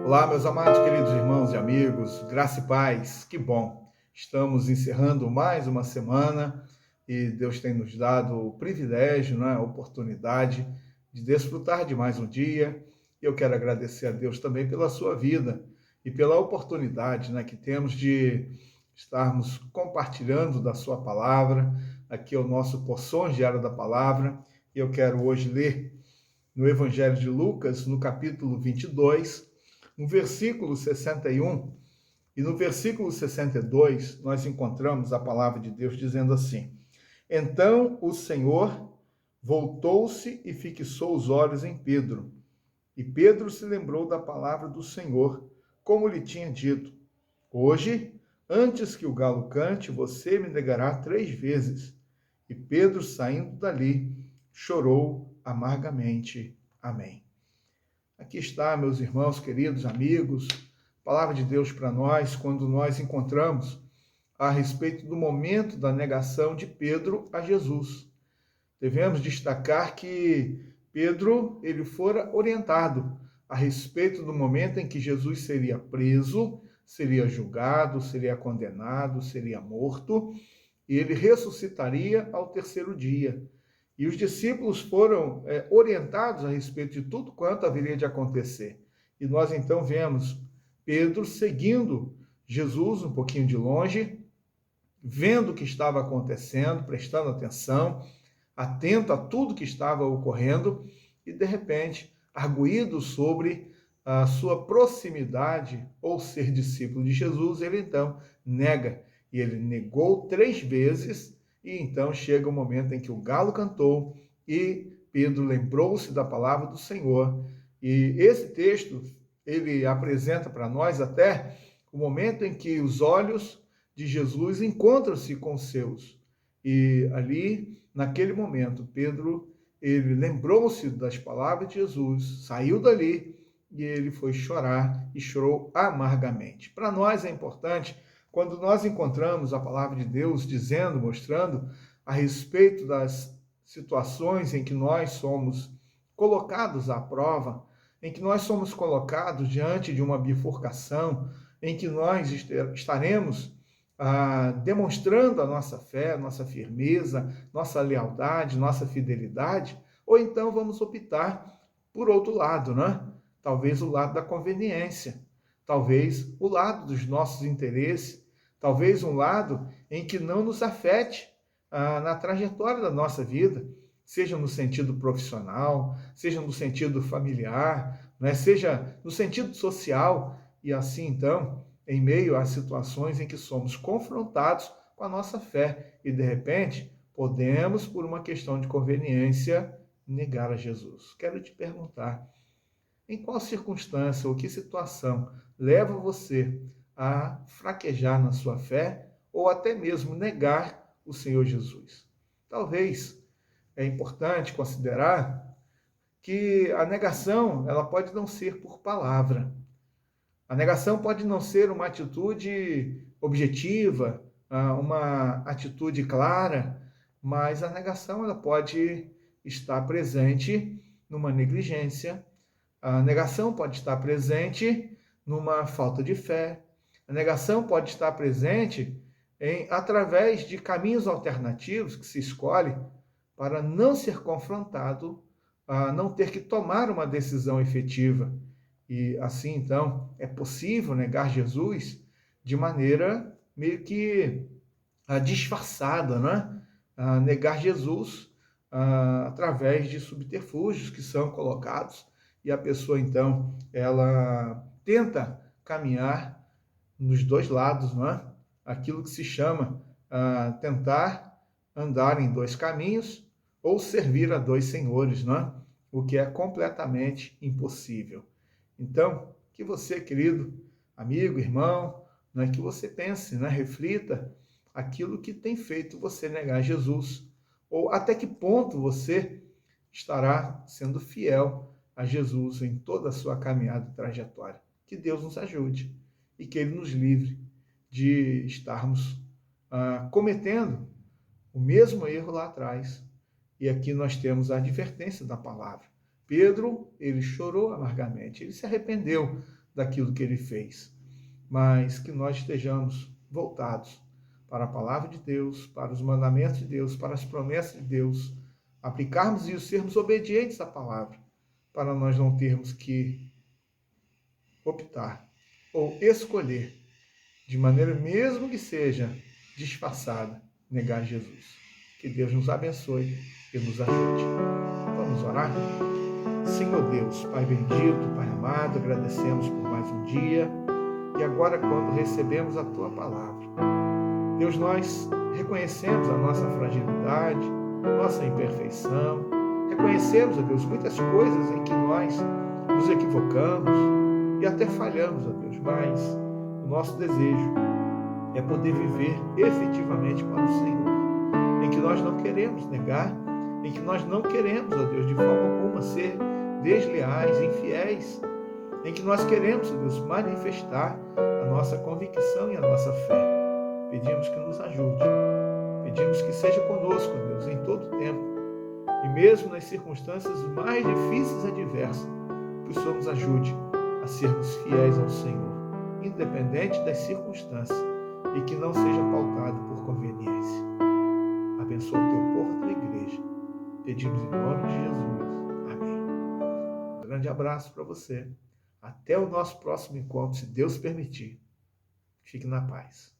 Olá, meus amados, queridos irmãos e amigos, graça e paz, que bom! Estamos encerrando mais uma semana e Deus tem nos dado o privilégio, né, a oportunidade de desfrutar de mais um dia. Eu quero agradecer a Deus também pela sua vida e pela oportunidade, né, que temos de estarmos compartilhando da sua palavra. Aqui é o nosso Porções Diárias da Palavra e eu quero hoje ler no Evangelho de Lucas, no capítulo 22, no versículo 61 e no versículo 62, nós encontramos a palavra de Deus dizendo assim: Então o Senhor voltou-se e fixou os olhos em Pedro. E Pedro se lembrou da palavra do Senhor, como lhe tinha dito: Hoje, antes que o galo cante, você me negará 3 vezes. E Pedro, saindo dali, chorou amargamente. Amém. Aqui está, meus irmãos, queridos amigos, palavra de Deus para nós, quando nós encontramos a respeito do momento da negação de Pedro a Jesus. Devemos destacar que Pedro, ele fora orientado a respeito do momento em que Jesus seria preso, seria julgado, seria condenado, seria morto, e ele ressuscitaria ao terceiro dia. E os discípulos foram orientados a respeito de tudo quanto haveria de acontecer. E nós então vemos Pedro seguindo Jesus um pouquinho de longe, vendo o que estava acontecendo, prestando atenção, atento a tudo que estava ocorrendo, e de repente, arguido sobre a sua proximidade ou ser discípulo de Jesus, ele então nega. E ele negou 3 vezes. E então chega o momento em que o galo cantou e Pedro lembrou-se da palavra do Senhor. E esse texto, ele apresenta para nós até o momento em que os olhos de Jesus encontram-se com os seus. E ali, naquele momento, Pedro, ele lembrou-se das palavras de Jesus, saiu dali e ele foi chorar e chorou amargamente. Para nós é importante, quando nós encontramos a palavra de Deus dizendo, mostrando a respeito das situações em que nós somos colocados à prova, em que nós somos colocados diante de uma bifurcação, em que nós estaremos demonstrando a nossa fé, nossa firmeza, nossa lealdade, nossa fidelidade, ou então vamos optar por outro lado, né? Talvez o lado da conveniência, talvez o lado dos nossos interesses, talvez um lado em que não nos afete na trajetória da nossa vida, seja no sentido profissional, seja no sentido familiar, né? Seja no sentido social, e assim então, em meio às situações em que somos confrontados com a nossa fé e de repente podemos, por uma questão de conveniência, negar a Jesus. Quero te perguntar, em qual circunstância ou que situação leva você a fraquejar na sua fé ou até mesmo negar o Senhor Jesus? Talvez é importante considerar que a negação, ela pode não ser por palavra. A negação pode não ser uma atitude objetiva, uma atitude clara, mas a negação ela pode estar presente numa negligência, a negação pode estar presente numa falta de fé, a negação pode estar presente através de caminhos alternativos que se escolhe para não ser confrontado, não ter que tomar uma decisão efetiva. E assim, então, é possível negar Jesus de maneira meio que disfarçada, né? Negar Jesus através de subterfúgios que são colocados e a pessoa, então, ela tenta caminhar nos dois lados, não é? Aquilo que se chama tentar andar em dois caminhos ou servir a dois senhores, não é? O que é completamente impossível. Então, que você, querido amigo, irmão, né, que você pense, né, reflita aquilo que tem feito você negar Jesus, ou até que ponto você estará sendo fiel a Jesus em toda a sua caminhada e trajetória. Que Deus nos ajude e que Ele nos livre de estarmos cometendo o mesmo erro lá atrás. E aqui nós temos a advertência da palavra. Pedro, ele chorou amargamente, ele se arrependeu daquilo que ele fez, mas que nós estejamos voltados para a palavra de Deus, para os mandamentos de Deus, para as promessas de Deus, aplicarmos isso, sermos obedientes à palavra, para nós não termos que optar ou escolher, de maneira mesmo que seja disfarçada, negar Jesus. Que Deus nos abençoe e nos ajude. Vamos orar? Senhor Deus, Pai bendito, Pai amado, agradecemos por mais um dia e agora quando recebemos a Tua palavra, Deus, nós reconhecemos a nossa fragilidade, nossa imperfeição, reconhecemos, ó Deus, muitas coisas em que nós nos equivocamos e até falhamos, ó Deus, mas o nosso desejo é poder viver efetivamente para o Senhor, em que nós não queremos negar, em que nós não queremos, ó Deus, de forma alguma ser desleais, infiéis, em que nós queremos, ó Deus, manifestar a nossa convicção e a nossa fé. Pedimos que nos ajude, pedimos que seja conosco, Deus, em todo tempo, e mesmo nas circunstâncias mais difíceis e adversas, que o Senhor nos ajude a sermos fiéis ao Senhor, independente das circunstâncias, e que não seja pautado por conveniência. Abençoa o teu povo, a tua igreja. Pedimos em nome de Jesus. Amém. Um grande abraço para você. Até o nosso próximo encontro, se Deus permitir. Fique na paz.